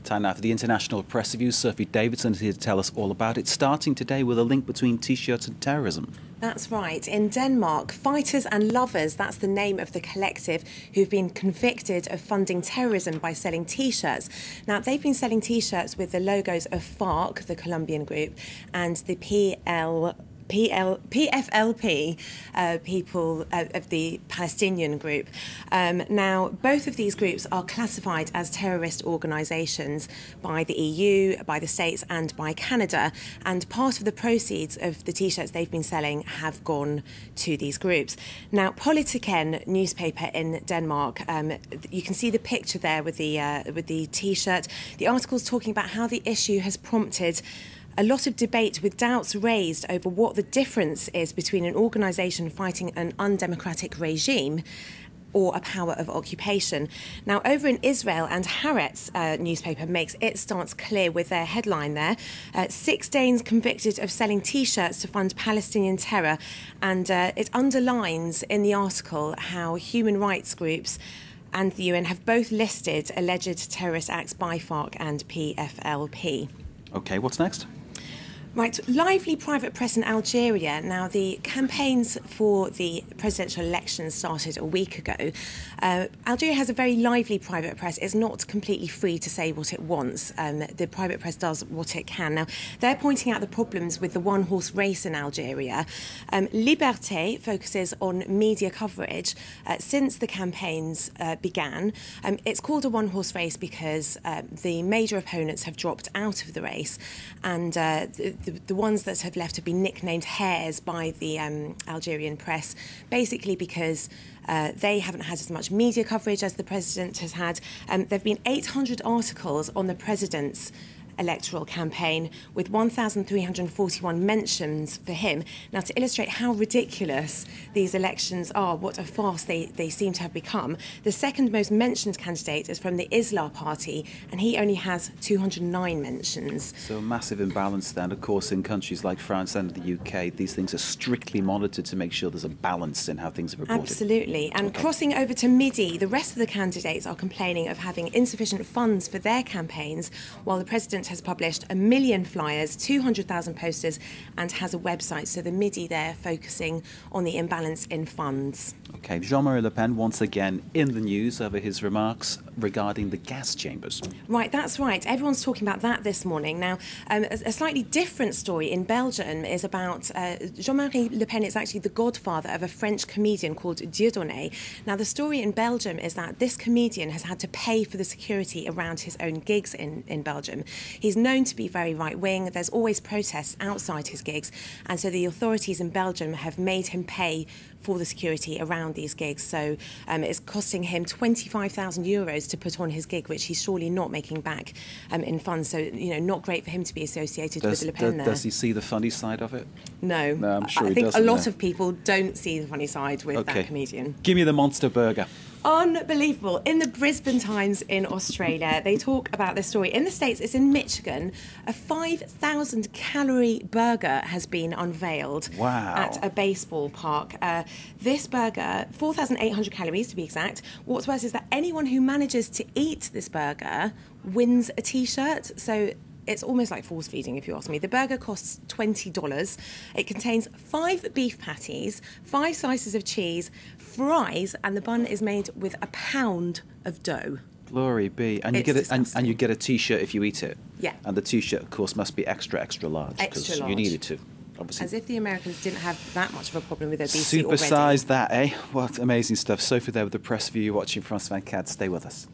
Time now for the International Press Review. Sophie Davidson is here to tell us all about it, starting today with a link between T-shirts and terrorism. That's right. In Denmark, Fighters and Lovers, that's the name of the collective who've been convicted of funding terrorism by selling T-shirts. Now, they've been selling T-shirts with the logos of FARC, the Colombian group, and the PFLP, people of the Palestinian group. Now, both of these groups are classified as terrorist organisations by the EU, by the States and by Canada, and part of the proceeds of the T-shirts they've been selling have gone to these groups. Now, Politiken newspaper in Denmark, you can see the picture there with the T-shirt. The article's talking about how the issue has prompted a lot of debate with doubts raised over what the difference is between an organisation fighting an undemocratic regime or a power of occupation. Now, over in Israel, and Haaretz newspaper makes its stance clear with their headline there. 6 Danes convicted of selling T-shirts to fund Palestinian terror. And it underlines in the article how human rights groups and the UN have both listed alleged terrorist acts by FARC and PFLP. OK, what's next? Right, lively private press in Algeria. Now, the campaigns for the presidential elections started a week ago. Algeria has a very lively private press. It's not completely free to say what it wants. The private press does what it can. Now, they're pointing out the problems with the one-horse race in Algeria. Liberté focuses on media coverage since the campaigns began. It's called a one-horse race because the major opponents have dropped out of the race, and the ones that have left have been nicknamed hares by the Algerian press, basically because they haven't had as much media coverage as the president has had. There have been 800 articles on the president's electoral campaign, with 1,341 mentions for him. Now, to illustrate how ridiculous these elections are, what a farce they seem to have become, the second most mentioned candidate is from the Islah Party, and he only has 209 mentions. So a massive imbalance then. Of course, in countries like France and the UK, these things are strictly monitored to make sure there's a balance in how things are reported. Absolutely. And crossing over to Midi, the rest of the candidates are complaining of having insufficient funds for their campaigns, while the president has published 1 million flyers, 200,000 posters, and has a website. So the Midi there focusing on the imbalance in funds. OK, Jean-Marie Le Pen once again in the news over his remarks regarding the gas chambers. Right, that's right. Everyone's talking about that this morning. Now, a slightly different story in Belgium is about Jean-Marie Le Pen is actually the godfather of a French comedian called Dieudonné. Now, the story in Belgium is that this comedian has had to pay for the security around his own gigs in Belgium. He's known to be very right-wing. There's always protests outside his gigs, and so the authorities in Belgium have made him pay for the security around these gigs. So it's costing him €25,000 to put on his gig, which he's surely not making back in funds. So, you know, not great for him to be associated with Le Pen there. Does he see the funny side of it? No, I'm sure I he think doesn't. a lot of people don't see the funny side with that comedian. Give me the monster burger. Unbelievable. In the Brisbane Times in Australia, they talk about this story. In the States, it's in Michigan. A 5,000-calorie burger has been unveiled at a baseball park. This burger, 4,800 calories to be exact. What's worse is that anyone who manages to eat this burger wins a T-shirt. So it's almost like force feeding, if you ask me. The burger costs $20. It contains 5 beef patties, 5 slices of cheese, fries, and the bun is made with a pound of dough. Glory be. And you get it, and you get a T-shirt if you eat it. Yeah. And the T-shirt, of course, must be extra large. Extra large. You need it to. Obviously. As if the Americans didn't have that much of a problem with obesity already. Supersize that, eh? What amazing stuff. Sophie there with the press view. You're watching France 24. Stay with us.